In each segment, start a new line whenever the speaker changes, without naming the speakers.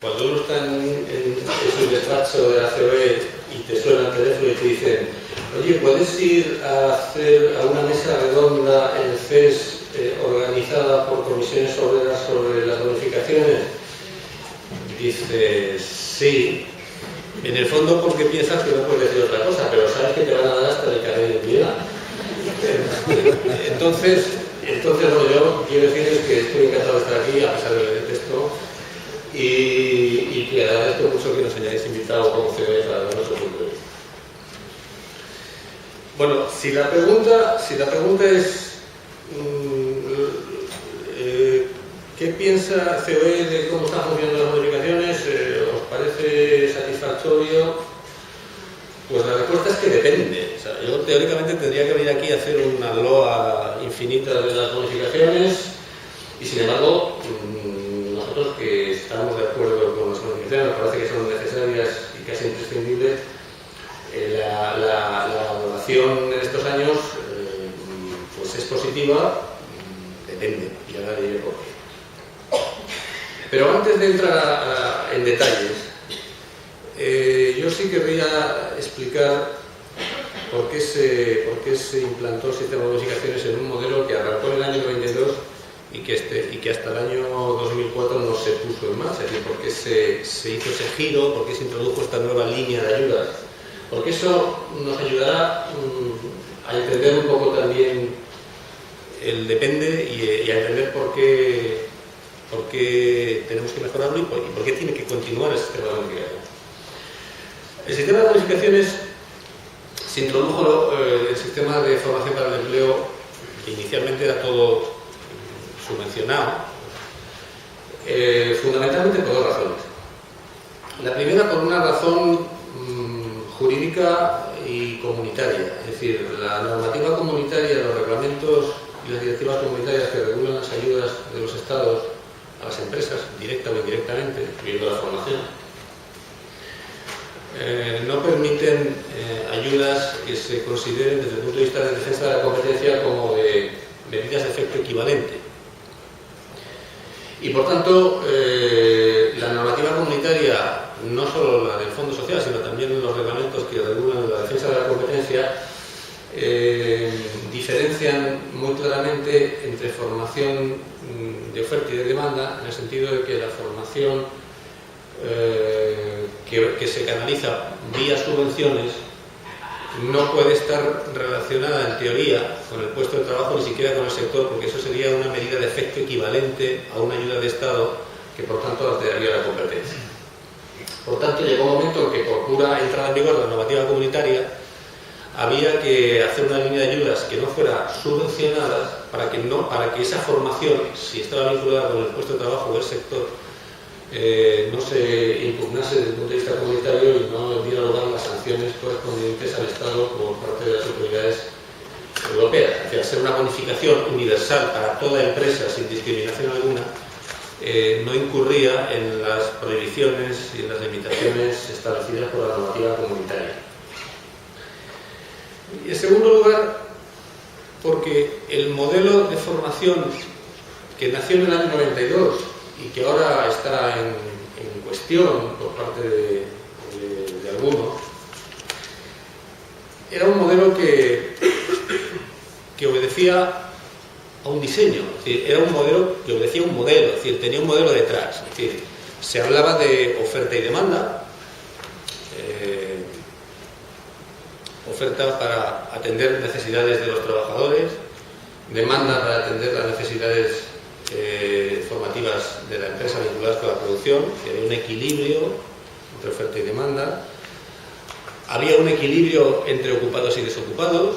Cuando uno está en su despacho de la COE y te suena el teléfono y te dicen, oye, ¿puedes ir a hacer a una mesa redonda en CES organizada por comisiones obreras sobre las bonificaciones? Dices, sí. En el fondo porque piensas que no puedes decir otra cosa, pero sabes que te van a dar hasta el carnet de identidad. Entonces, bueno, yo quiero decirles que estoy encantado de estar aquí, a pesar del texto, y que agradezco mucho que nos hayáis invitado como COE para darnos su punto de vista. Bueno, si la pregunta es ¿qué piensa COE de cómo están funcionando las modificaciones? ¿Os parece satisfactorio? Pues la respuesta es que depende. O sea, yo teóricamente tendría que venir aquí a hacer una loa infinita de las modificaciones y sin embargo nosotros que estamos de acuerdo con las modificaciones, nos parece que son necesarias y casi imprescindibles, la evaluación en estos años pues es positiva, depende, y ahora diré por qué. Pero antes de entrar en detalles, yo sí querría explicar por qué se implantó el sistema de bonificaciones en un modelo que arrancó en el año 92 y que hasta el año 2004 no se puso en marcha. Es decir, por qué se hizo ese giro, por qué se introdujo esta nueva línea de ayudas. Porque eso nos ayudará a entender un poco también el depende y a entender por qué tenemos que mejorarlo y por qué tiene que continuar el sistema de bonificaciones. El sistema de bonificaciones se introdujo el sistema de formación para el empleo, que inicialmente era todo subvencionado, fundamentalmente por dos razones. La primera, por una razón jurídica y comunitaria, es decir, la normativa comunitaria, los reglamentos y las directivas comunitarias que regulan las ayudas de los estados a las empresas, directa o indirectamente, incluyendo la formación, no permiten ayudas que se consideren desde el punto de vista de defensa de la competencia como de medidas de efecto equivalente. Y por tanto, la normativa comunitaria, no solo la del Fondo Social, sino también los reglamentos que regulan la defensa de la competencia, diferencian muy claramente entre formación de oferta y de demanda, en el sentido de que la formación que se canaliza vía subvenciones no puede estar relacionada en teoría con el puesto de trabajo, ni siquiera con el sector, porque eso sería una medida de efecto equivalente a una ayuda de Estado que por tanto alteraría la competencia. Por tanto, llegó un momento en que por pura entrada en vigor de la normativa comunitaria había que hacer una línea de ayudas que no fuera subvencionada para que esa formación, si estaba vinculada con el puesto de trabajo o el sector, no se impugnase desde el punto de vista comunitario y no diera lugar a las sanciones correspondientes al Estado por parte de las autoridades europeas. Es decir, hacer una bonificación universal para toda empresa sin discriminación alguna no incurría en las prohibiciones y en las limitaciones establecidas por la normativa comunitaria. Y en segundo lugar, porque el modelo de formación que nació en el año 92 y que ahora está en cuestión por parte de algunos, era un modelo que obedecía a un diseño, es decir, era un modelo que obedecía a un modelo, es decir, tenía un modelo detrás, es decir, se hablaba de oferta y demanda, oferta para atender necesidades de los trabajadores, demanda para atender las necesidades formativas de la empresa vinculadas con la producción, que había un equilibrio entre oferta y demanda, había un equilibrio entre ocupados y desocupados,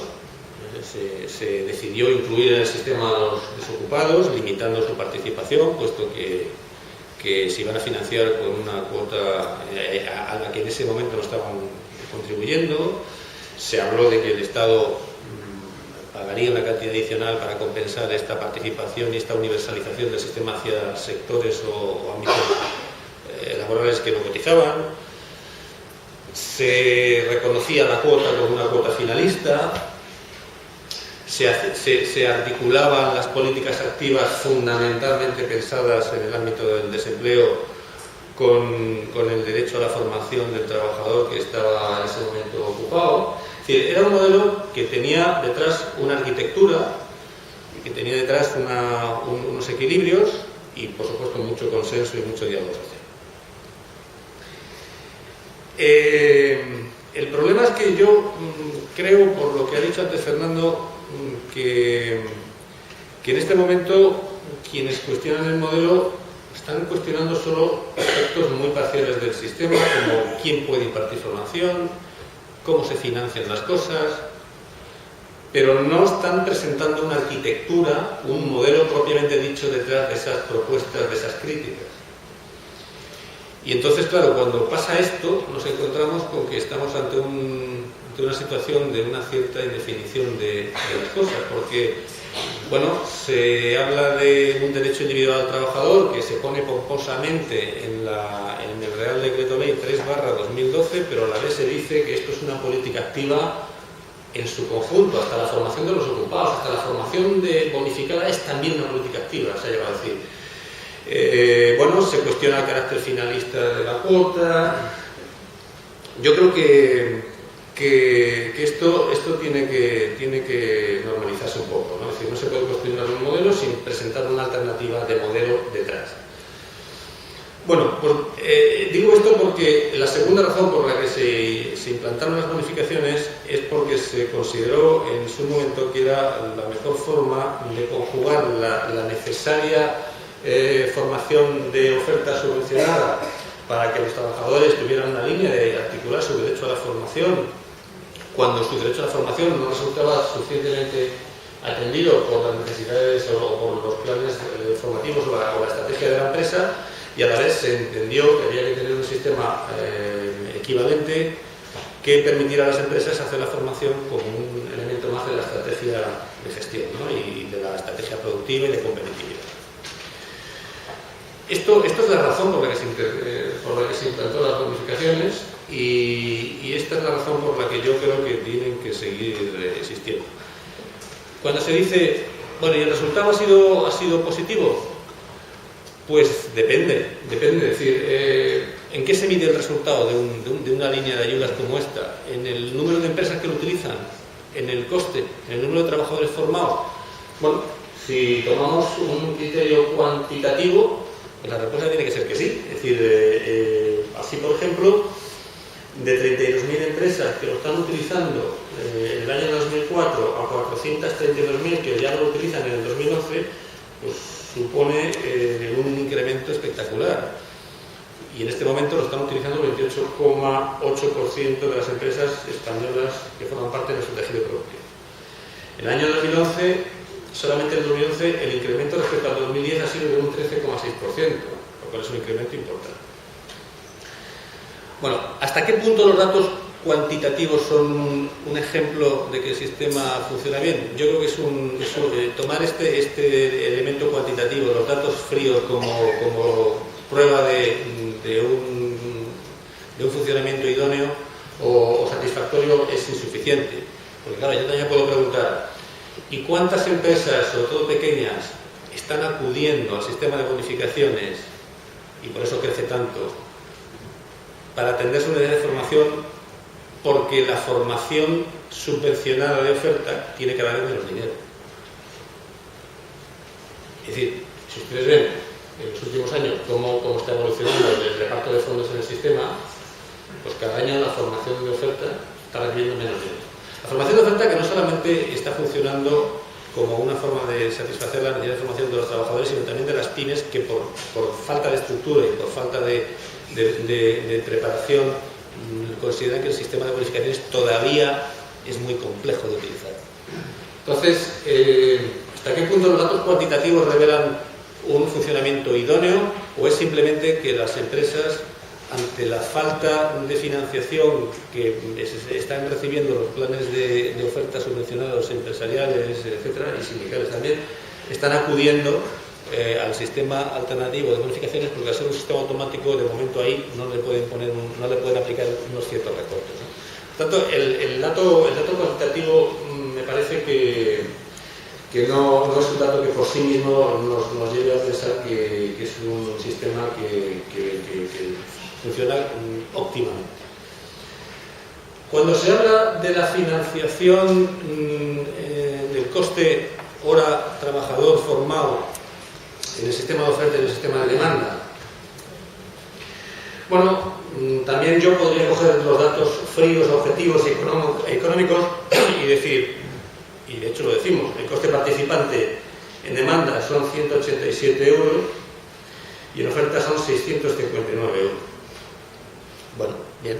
se decidió incluir en el sistema a los desocupados, limitando su participación, puesto que se iban a financiar con una cuota a la que en ese momento no estaban contribuyendo. Se habló de que el Estado pagaría una cantidad adicional para compensar esta participación y esta universalización del sistema hacia sectores o ámbitos laborales que no cotizaban. Se reconocía la cuota como una cuota finalista. Se articulaban las políticas activas fundamentalmente pensadas en el ámbito del desempleo con el derecho a la formación del trabajador que estaba en ese momento ocupado. Es decir, era un modelo que tenía detrás una arquitectura, que tenía detrás unos equilibrios y, por supuesto, mucho consenso y mucho diálogo social. El problema es que yo creo, por lo que ha dicho antes Fernando, que en este momento quienes cuestionan el modelo están cuestionando solo aspectos muy parciales del sistema, como quién puede impartir formación, cómo se financian las cosas, pero no están presentando una arquitectura, un modelo propiamente dicho detrás de esas propuestas, de esas críticas. Y entonces, claro, cuando pasa esto, nos encontramos con que estamos ante una situación de una cierta indefinición de las cosas, porque, bueno, se habla de un derecho individual al trabajador que se pone pomposamente en el Real Decreto Ley 3/2012, pero a la vez se dice que esto es una política activa en su conjunto, hasta la formación de los ocupados, hasta la formación bonificada es también una política activa, se ha llegado a decir. Bueno, se cuestiona el carácter finalista de la cuota. Yo creo que esto tiene que normalizarse un poco, ¿no? Es decir, no se puede cuestionar un modelo sin presentar una alternativa de modelo detrás. Bueno, digo esto porque la segunda razón por la que se implantaron las bonificaciones es porque se consideró en su momento que era la mejor forma de conjugar la necesaria formación de oferta subvencionada para que los trabajadores tuvieran una línea de articular su derecho a la formación cuando su derecho a la formación no resultaba suficientemente atendido por las necesidades o por los planes formativos o la estrategia de la empresa, y a la vez se entendió que había que tener un sistema equivalente que permitiera a las empresas hacer la formación como un elemento más de la estrategia de gestión, ¿no? Y de la estrategia productiva y de competitividad. Esto es la razón por la que se implantó las bonificaciones y esta es la razón por la que yo creo que tienen que seguir existiendo. Cuando se dice, bueno, ¿y el resultado ha sido positivo? Pues depende. Es decir, ¿en qué se mide el resultado de una línea de ayudas como esta? ¿En el número de empresas que lo utilizan? ¿En el coste? ¿En el número de trabajadores formados? Bueno, si tomamos un criterio cuantitativo, la respuesta tiene que ser que sí. Es decir, así por ejemplo, de 32.000 empresas que lo están utilizando en el año 2004 a 432.000 que ya lo utilizan en el 2011, pues supone un incremento espectacular. Y en este momento lo están utilizando el 28,8% de las empresas españolas que forman parte de nuestro tejido productivo. En el año 2011, solamente en el 2011, el incremento respecto al 2010 ha sido de un 13,6%, lo cual es un incremento importante. Bueno, ¿hasta qué punto los datos cuantitativos son un ejemplo de que el sistema funciona bien? Yo creo que es tomar este elemento cuantitativo, los datos fríos como prueba de un funcionamiento idóneo o satisfactorio es insuficiente. Porque claro, yo también puedo preguntar, ¿y cuántas empresas, sobre todo pequeñas, están acudiendo al sistema de bonificaciones y por eso crece tanto para atender su necesidad de formación? Porque la formación subvencionada de oferta tiene cada vez menos dinero. Es decir, si ustedes ven en los últimos años cómo está evolucionando el reparto de fondos en el sistema, pues cada año la formación de oferta está recibiendo menos dinero. La formación de oferta que no solamente está funcionando como una forma de satisfacer la necesidad de formación de los trabajadores, sino también de las pymes que por falta de estructura y por falta de preparación consideran que el sistema de bonificaciones todavía es muy complejo de utilizar. Entonces, ¿hasta qué punto los datos cuantitativos revelan un funcionamiento idóneo o es simplemente que las empresas, ante la falta de financiación que están recibiendo los planes de ofertas subvencionados empresariales, etcétera, y sindicales también, están acudiendo al sistema alternativo de bonificaciones porque al ser un sistema automático de momento ahí no le pueden aplicar unos ciertos recortes, ¿no? Por tanto, el dato cuantitativo me parece que que no es un dato que por sí mismo nos lleve a pensar que es un sistema que funciona óptimamente. Cuando se habla de la financiación del coste hora trabajador formado en el sistema de oferta y en el sistema de demanda, bueno, también yo podría coger los datos fríos, objetivos y económicos y decir, y de hecho lo decimos, el coste participante en demanda son 187 euros y en oferta son 659 euros. Bueno, bien.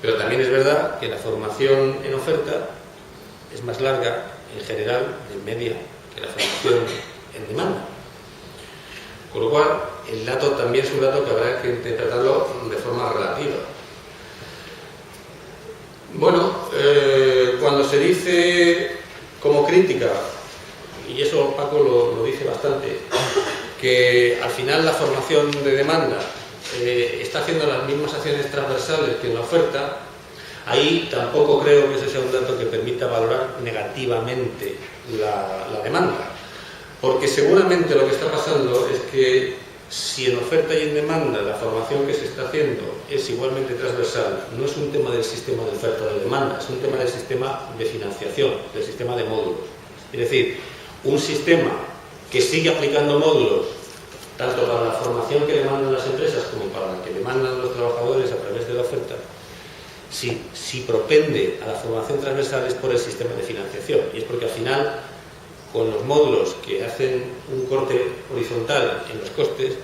Pero también es verdad que la formación en oferta es más larga, en general, de media, que la formación en demanda. Con lo cual, el dato también es un dato que habrá que interpretarlo de forma relativa. Bueno, cuando se dice como crítica, y eso Paco lo dice bastante, que al final la formación de demanda está haciendo las mismas acciones transversales que en la oferta, ahí tampoco creo que ese sea un dato que permita valorar negativamente la demanda. Porque seguramente lo que está pasando es que si en oferta y en demanda la formación que se está haciendo es igualmente transversal, no es un tema del sistema de oferta o de demanda, es un tema del sistema de financiación, del sistema de módulos. Es decir, un sistema que sigue aplicando módulos tanto para la formación que demandan las empresas como para la que demandan los trabajadores a través de la oferta, si propende a la formación transversal es por el sistema de financiación, y es porque al final, con los módulos que hacen un corte horizontal en los costes,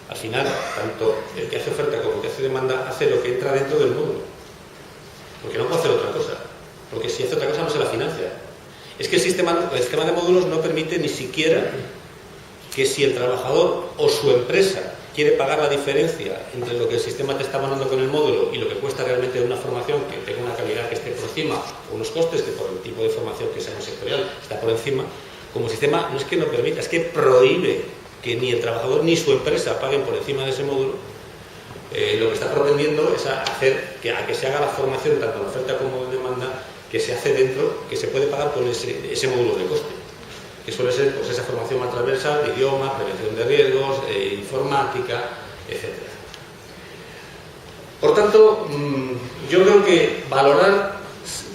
al final, tanto el que hace oferta como el que hace demanda hace lo que entra dentro del módulo, porque no puede hacer otra cosa, porque si hace otra cosa no se la financia. Es que el sistema de módulos no permite ni siquiera que si el trabajador o su empresa quiere pagar la diferencia entre lo que el sistema te está mandando con el módulo y lo que cuesta realmente una formación que tenga una calidad que esté por encima, o unos costes que por el tipo de formación que sea sectorial está por encima, como sistema no es que no permita, es que prohíbe que ni el trabajador ni su empresa paguen por encima de ese módulo. Lo que está propendiendo es a que se haga la formación tanto en oferta como en demanda, que se hace dentro, que se puede pagar por ese módulo de coste, que suele ser pues, esa formación más transversal de idioma, prevención de riesgos, informática, etc. Por tanto, yo creo que valorar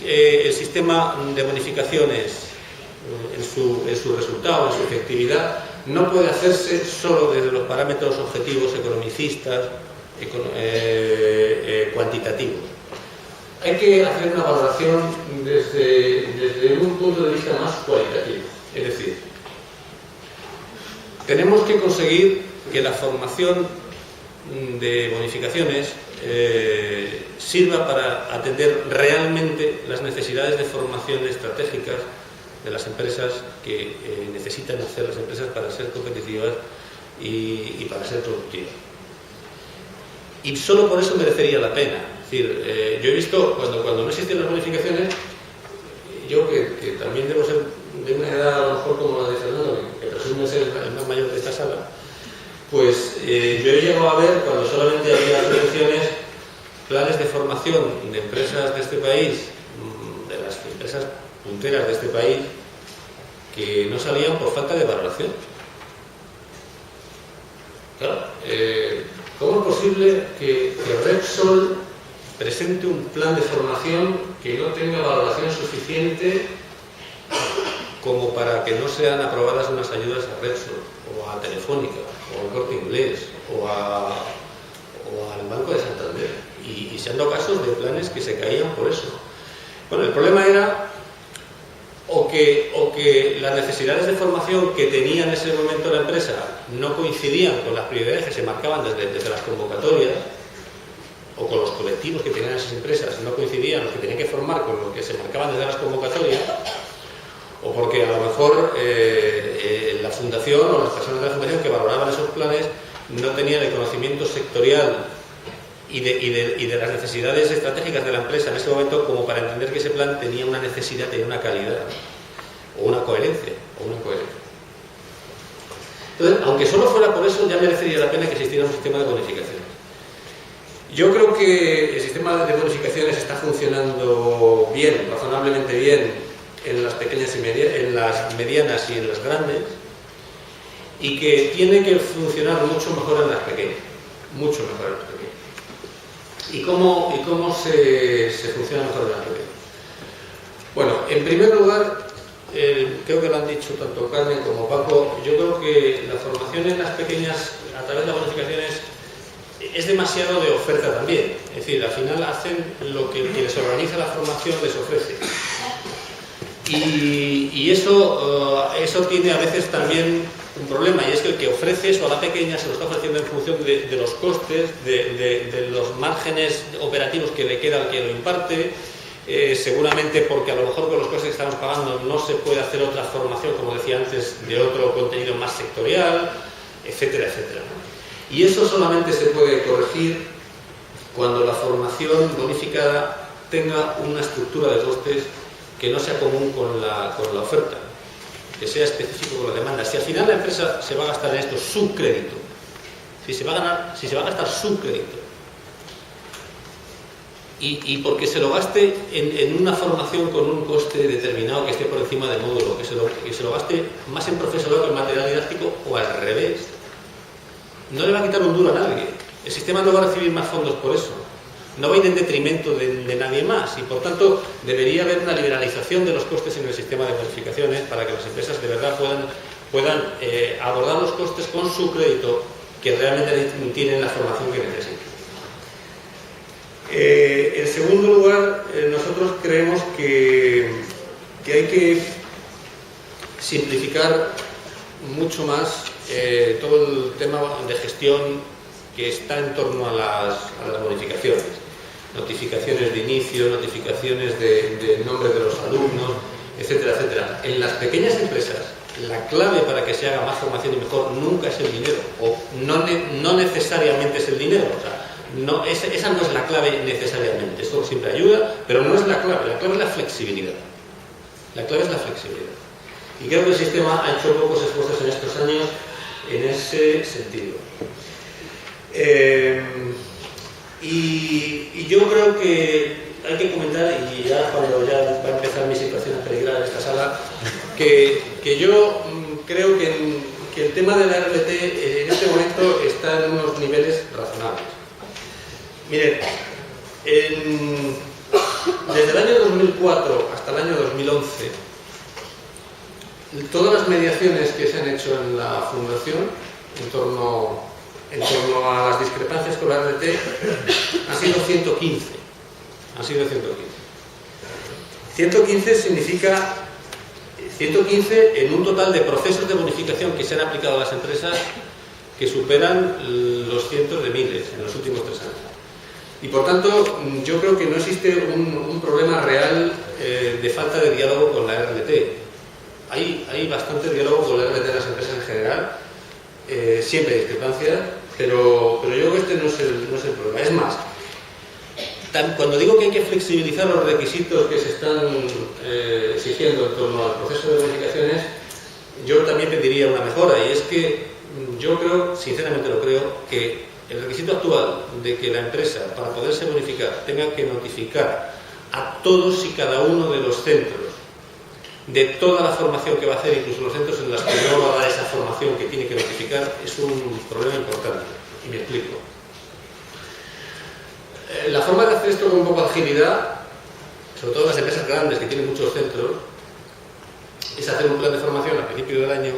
el sistema de bonificaciones en su resultado, en su efectividad, no puede hacerse solo desde los parámetros objetivos economicistas, cuantitativos. Hay que hacer una valoración desde un punto de vista más cualitativo. Es decir, tenemos que conseguir que la formación de bonificaciones sirva para atender realmente las necesidades de formación estratégicas de las empresas que necesitan hacer las empresas para ser competitivas y para ser productivas. Y solo por eso merecería la pena. Es decir, yo he visto, cuando no existen las bonificaciones, yo que también debo ser de una edad a lo mejor como la de Fernando, que presume ser el más mayor de esta sala, pues yo he llegado a ver, cuando solamente había subvenciones, planes de formación de empresas de este país, de las empresas punteras de este país, que no salían por falta de valoración. Claro, ¿cómo es posible que Repsol presente un plan de formación que no tenga valoración suficiente como para que no sean aprobadas unas ayudas a Repsol, o a Telefónica, o al Corte Inglés, o al Banco de Santander? Y se han dado casos de planes que se caían por eso. Bueno, el problema era o que las necesidades de formación que tenía en ese momento la empresa no coincidían con las prioridades que se marcaban desde las convocatorias, o con los colectivos que tenían esas empresas no coincidían los que tenían que formar con lo que se marcaban desde las convocatorias, o porque a lo mejor la fundación o las personas de la fundación que valoraban esos planes no tenían el conocimiento sectorial y de las necesidades estratégicas de la empresa en ese momento como para entender que ese plan tenía una necesidad, tenía una calidad o una coherencia. Entonces, aunque solo fuera por eso, ya merecería la pena que existiera un sistema de bonificaciones. Yo creo que el sistema de bonificaciones está funcionando bien, razonablemente bien, en las pequeñas en las medianas y en las grandes, y que tiene que funcionar mucho mejor en las pequeñas, mucho mejor en las pequeñas. ¿Y cómo se funciona mejor en las pequeñas? Bueno, en primer lugar, creo que lo han dicho tanto Carmen como Paco, yo creo que la formación en las pequeñas a través de las bonificaciones es demasiado de oferta también. Es decir, al final hacen lo que quienes organiza la formación les ofrece. Y eso tiene a veces también un problema, y es que el que ofrece eso a la pequeña se lo está ofreciendo en función de los costes, de los márgenes operativos que le queda al que lo imparte, seguramente porque a lo mejor con los costes que estamos pagando no se puede hacer otra formación, como decía antes, de otro contenido más sectorial, etcétera, etcétera, ¿no? Y eso solamente se puede corregir cuando la formación bonificada tenga una estructura de costes que no sea común con la oferta, que sea específico con la demanda. Si al final la empresa se va a gastar en esto su crédito, si se va a gastar su crédito, y porque se lo gaste en una formación con un coste determinado que esté por encima del módulo, que se lo gaste más en profesorado que en material didáctico, o al revés, no le va a quitar un duro a nadie. El sistema no va a recibir más fondos por eso, no va a ir en detrimento de nadie más, y por tanto debería haber una liberalización de los costes en el sistema de bonificaciones para que las empresas de verdad puedan abordar los costes con su crédito, que realmente tienen la formación que necesitan. En segundo lugar, nosotros creemos que hay que simplificar mucho más todo el tema de gestión que está en torno a las bonificaciones. Notificaciones de inicio, notificaciones de nombre de los alumnos, etcétera, etcétera. En las pequeñas empresas, la clave para que se haga más formación y mejor nunca es el dinero, o no necesariamente es el dinero. O sea, esa no es la clave necesariamente. Esto siempre ayuda, pero no es la clave. La clave es la flexibilidad. La clave es la flexibilidad. Y creo que el sistema ha hecho pocos esfuerzos en estos años en ese sentido. Y yo creo que hay que comentar, y ya cuando ya va a empezar mi situación a peligrar en esta sala, que yo creo que el tema de la RLT en este momento está en unos niveles razonables. Miren, desde el año 2004 hasta el año 2011, todas las mediaciones que se han hecho en la Fundación en torno a las discrepancias con la RLT han sido 115. Han sido 115. 115 significa 115 en un total de procesos de bonificación que se han aplicado a las empresas que superan los cientos de miles en los últimos 3 años. Y por tanto, yo creo que no existe un problema real de falta de diálogo con la RLT. Hay bastante diálogo con la RLT de las empresas en general. Siempre hay discrepancias, pero yo creo que este no es el problema. Es más, cuando digo que hay que flexibilizar los requisitos que se están exigiendo en torno al proceso de bonificaciones, yo también pediría una mejora, y es que yo creo, sinceramente lo creo, que el requisito actual de que la empresa, para poderse bonificar, tenga que notificar a todos y cada uno de los centros de toda la formación que va a hacer, incluso los centros en los que no va a dar esa formación que tiene que notificar, es un problema importante. Y me explico. La forma de hacer esto con un poco de agilidad, sobre todo en las empresas grandes que tienen muchos centros, es hacer un plan de formación al principio del año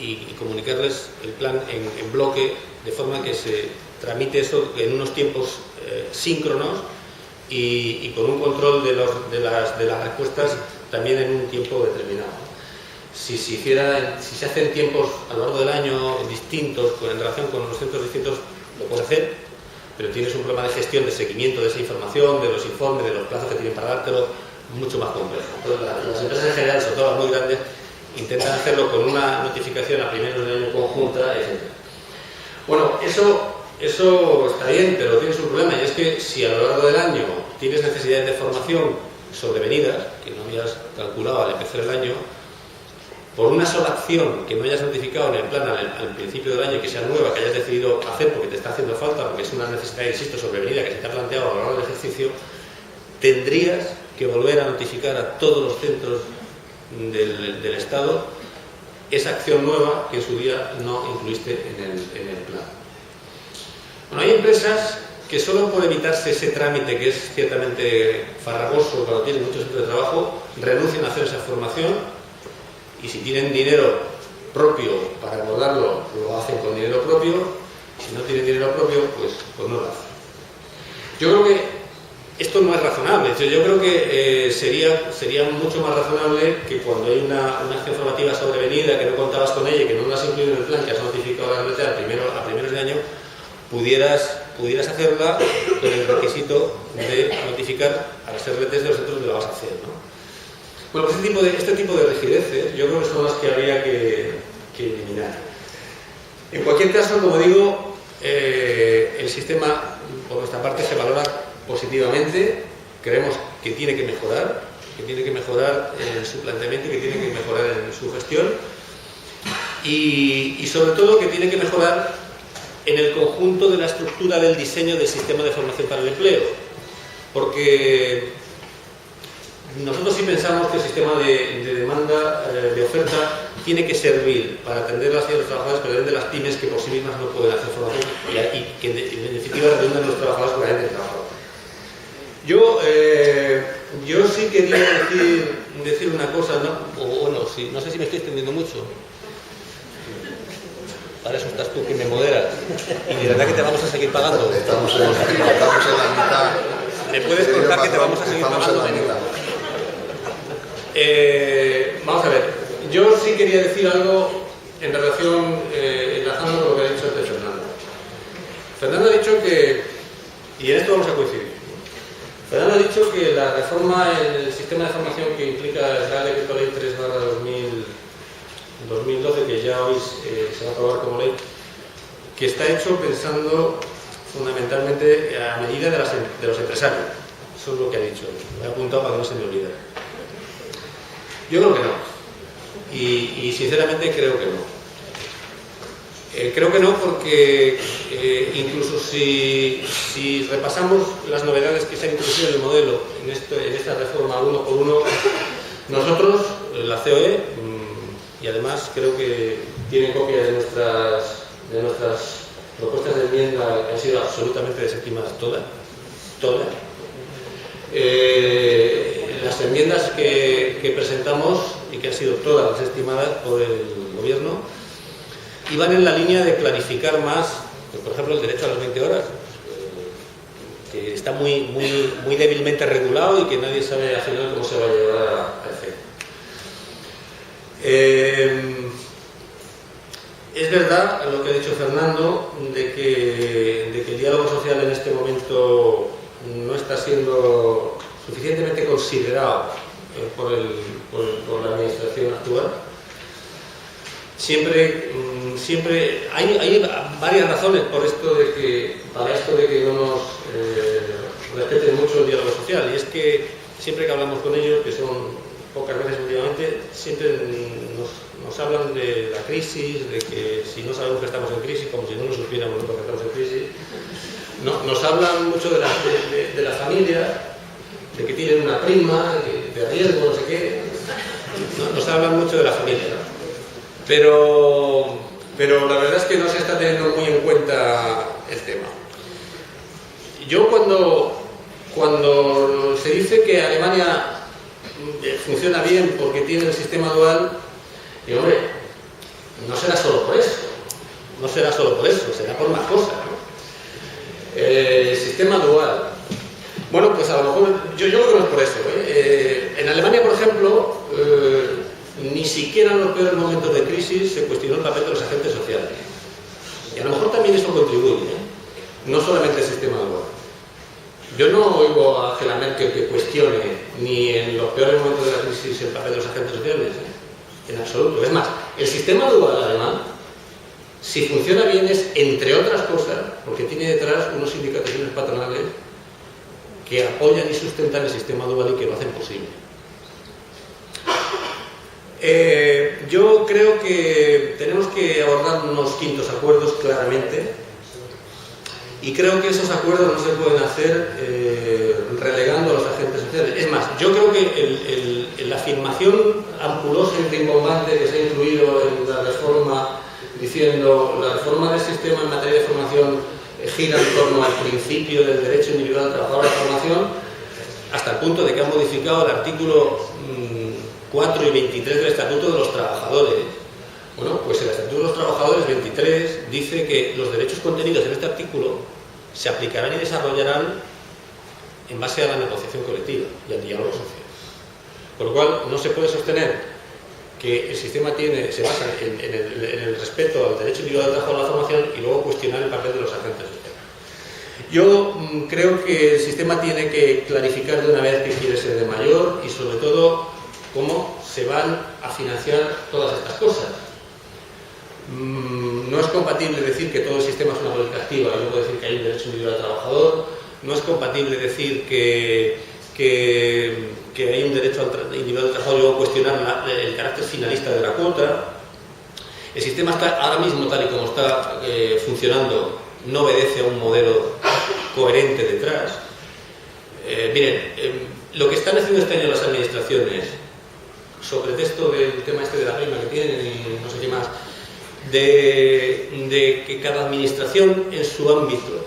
y comunicarles el plan en bloque, de forma que se tramite eso en unos tiempos síncronos y con un control de las respuestas también en un tiempo determinado. Si se hacen tiempos a lo largo del año distintos, en relación con los centros distintos, lo puede hacer, pero tienes un problema de gestión, de seguimiento de esa información, de los informes, de los plazos que tienen para dártelo, mucho más complejo. Entonces, las empresas en general, sobre todo las muy grandes, intentan hacerlo con una notificación a primeros de año conjunta, etc. Bueno, eso está bien, pero tienes un problema, y es que si a lo largo del año tienes necesidades de formación sobrevenidas, que no habías calculado al empezar el año, por una sola acción que no hayas notificado en el plan al principio del año y que sea nueva, que hayas decidido hacer porque te está haciendo falta, porque es una necesidad, insisto, sobrevenida que se te ha planteado a lo largo del ejercicio, tendrías que volver a notificar a todos los centros del Estado esa acción nueva que en su día no incluiste en el plan. Bueno, hay empresas que solo por evitarse ese trámite que es ciertamente farragoso cuando tienen muchos centros de trabajo, renuncian a hacer esa formación, y si tienen dinero propio para abordarlo, lo hacen con dinero propio, y si no tienen dinero propio, pues no lo hacen. Yo creo que esto no es razonable. Yo creo que sería mucho más razonable que cuando hay una acción formativa sobrevenida, que no contabas con ella y que no lo has incluido en el plan, que has notificado a la RT a primeros de año, pudieras hacerla con el requisito de notificar a las RTs de los centros donde la vas a hacer, ¿no? Bueno, pues este tipo de rigideces yo creo que son las que habría que eliminar. En cualquier caso, como digo, el sistema por nuestra parte se valora positivamente. Creemos que tiene que mejorar en su planteamiento y que tiene que mejorar en su gestión, y sobre todo que tiene que mejorar en el conjunto de la estructura del diseño del sistema de formación para el empleo, porque nosotros sí pensamos que el sistema de demanda, de oferta, tiene que servir para atender a los trabajadores, pero de las pymes que por sí mismas no pueden hacer formación y que en definitiva redundan los trabajadores con la gente de trabajo. Yo sí quería decir una cosa, ¿no? No sé si me estoy extendiendo mucho. Para eso estás tú que me moderas. Y de verdad que te vamos a seguir pagando.
Estamos en la mitad.
¿Me puedes contar que te vamos a seguir pagando? Vamos a ver. Yo sí quería decir algo en relación, enlazando con lo que ha dicho antes Fernando. Fernando ha dicho que, y en esto vamos a coincidir, Fernando ha dicho que la reforma en el sistema de formación que implica el Real Decreto Ley 3/2012, que ya hoy se va a aprobar como ley, que está hecho pensando fundamentalmente a medida de los empresarios. Eso es lo que ha dicho. Lo he apuntado para que no se me olvide. Yo creo que no. Y sinceramente creo que no. Creo que no porque incluso si repasamos las novedades que se han introducido en el modelo en esta reforma uno por uno, nosotros, la COE, y además creo que tiene copia de nuestras propuestas de enmienda, que han sido absolutamente desestimadas todas. Las enmiendas que presentamos y que han sido todas desestimadas por el Gobierno iban en la línea de clarificar más, pues, por ejemplo, el derecho a las 20 horas, que está muy débilmente regulado y que nadie sabe al final cómo se va a llevar a efecto. Es verdad lo que ha dicho Fernando de que el diálogo social en este momento no está siendo suficientemente considerado por la administración actual. Siempre hay varias razones para esto de que no nos respeten mucho el diálogo social, y es que siempre que hablamos con ellos, que son pocas veces últimamente, siempre nos hablan de la crisis, de que si no sabemos que estamos en crisis, como si no lo supiéramos nosotros que estamos en crisis. Nos hablan mucho de la familia, de que tienen una prima, de riesgo, no sé qué. Nos hablan mucho de la familia, ¿no? Pero la verdad es que no se está teniendo muy en cuenta el tema. Yo cuando se dice que Alemania funciona bien porque tiene el sistema dual, digo, hombre, no será solo por eso, será por más cosas, ¿no? El sistema dual. Bueno, pues a lo mejor, yo creo que no es por eso, ¿eh? En Alemania, por ejemplo, ni siquiera en los peores momentos de crisis se cuestionó el papel de los agentes sociales. Y a lo mejor también eso contribuye, ¿eh? No solamente el sistema dual. Yo no oigo a Angela Merkel que cuestione ni en los peores momentos de la crisis el papel de los agentes sociales, ¿eh? En absoluto. Es más, el sistema dual alemán, si funciona bien, es, entre otras cosas, porque tiene detrás unos sindicatos y unas patronales que apoyan y sustentan el sistema dual y que lo hacen posible. Yo creo que tenemos que abordar unos quintos acuerdos claramente, y creo que esos acuerdos no se pueden hacer relegando a los agentes sociales. Es más, yo creo que la afirmación ampuloso y rimbombante que se ha incluido en la reforma, diciendo la reforma del sistema en materia de formación gira en torno al principio del derecho individual del trabajador a la formación, hasta el punto de que han modificado el artículo 4 y 23 del Estatuto de los Trabajadores. Bueno, pues el Estatuto de los Trabajadores 23 dice que los derechos contenidos en este artículo se aplicarán y desarrollarán en base a la negociación colectiva y al diálogo social. Por lo cual, no se puede sostener que el sistema se basa en el respeto al derecho individual del trabajo a la formación y luego cuestionar el papel de los agentes sociales. Yo creo que el sistema tiene que clarificar de una vez qué quiere ser de mayor y, sobre todo, cómo se van a financiar todas estas cosas. No es compatible decir que todo el sistema es una política activa y luego decir que hay un derecho individual del trabajador. No es compatible decir que hay un derecho individual del trabajador y luego cuestionar el carácter finalista de la cuota. El sistema está ahora mismo, tal y como está funcionando, no obedece a un modelo coherente detrás. Miren, lo que están haciendo este año las administraciones, sobre texto del tema este de la prima que tienen y no sé qué más, de que cada administración en su ámbito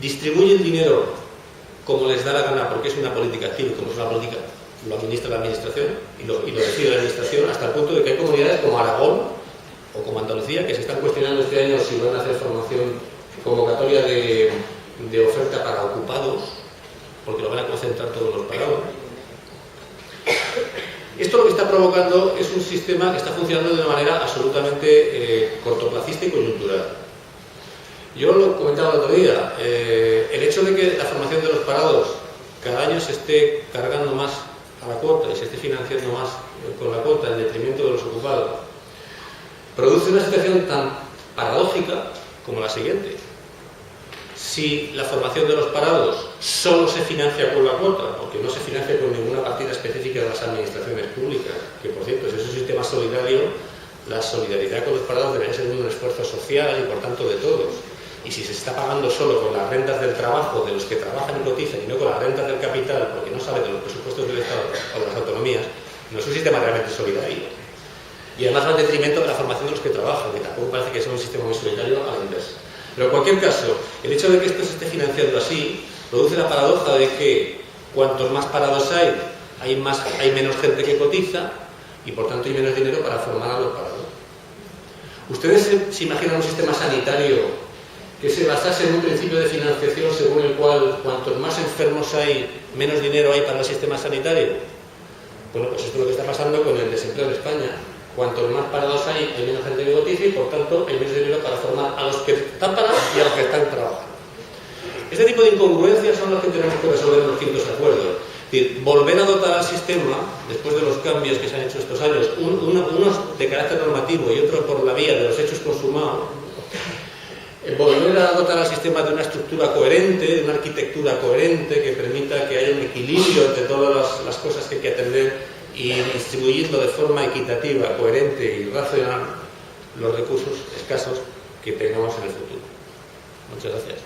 distribuye el dinero como les da la gana, porque es una política activa y como es una política, lo administra la administración y lo decide la administración, hasta el punto de que hay comunidades como Aragón o como Andalucía que se están cuestionando este año si van a hacer formación convocatoria de oferta para ocupados, porque lo van a concentrar todos los parados. Esto lo que está provocando es un sistema que está funcionando de una manera absolutamente cortoplacista y coyuntural. Yo lo comentaba el otro día, el hecho de que la formación de los parados cada año se esté cargando más a la cuota y se esté financiando más con la cuota en detrimento de los ocupados, produce una situación tan paradójica como la siguiente. Si la formación de los parados solo se financia con la cuota, porque no se financia con ninguna partida específica de las administraciones públicas, que por cierto, si es un sistema solidario, la solidaridad con los parados debería ser un esfuerzo social y por tanto de todos. Y si se está pagando solo con las rentas del trabajo de los que trabajan y cotizan y no con las rentas del capital, porque no sale de los presupuestos del Estado o de las autonomías, no es un sistema realmente solidario. Y además va en detrimento de la formación de los que trabajan, que tampoco parece que sea un sistema muy solidario a la inversa. Pero en cualquier caso, el hecho de que esto se esté financiando así produce la paradoja de que cuantos más parados hay menos gente que cotiza y por tanto hay menos dinero para formar a los parados. ¿Ustedes se imaginan un sistema sanitario que se basase en un principio de financiación según el cual cuantos más enfermos hay, menos dinero hay para el sistema sanitario? Bueno, pues esto es lo que está pasando con el desempleo en España. Cuantos más parados hay menos gente que cotiza y por tanto hay menos dinero para formar a los que están parados y a los que están trabajando. Este tipo de incongruencias son las que tenemos que resolver en los quintos acuerdos. Es decir, volver a dotar al sistema, después de los cambios que se han hecho estos años, unos de carácter normativo y otros por la vía de los hechos consumados, volver a dotar al sistema de una estructura coherente, de una arquitectura coherente que permita que haya un equilibrio entre todas las cosas que hay que atender y distribuyendo de forma equitativa, coherente y racional los recursos escasos que tengamos en el futuro. Muchas gracias.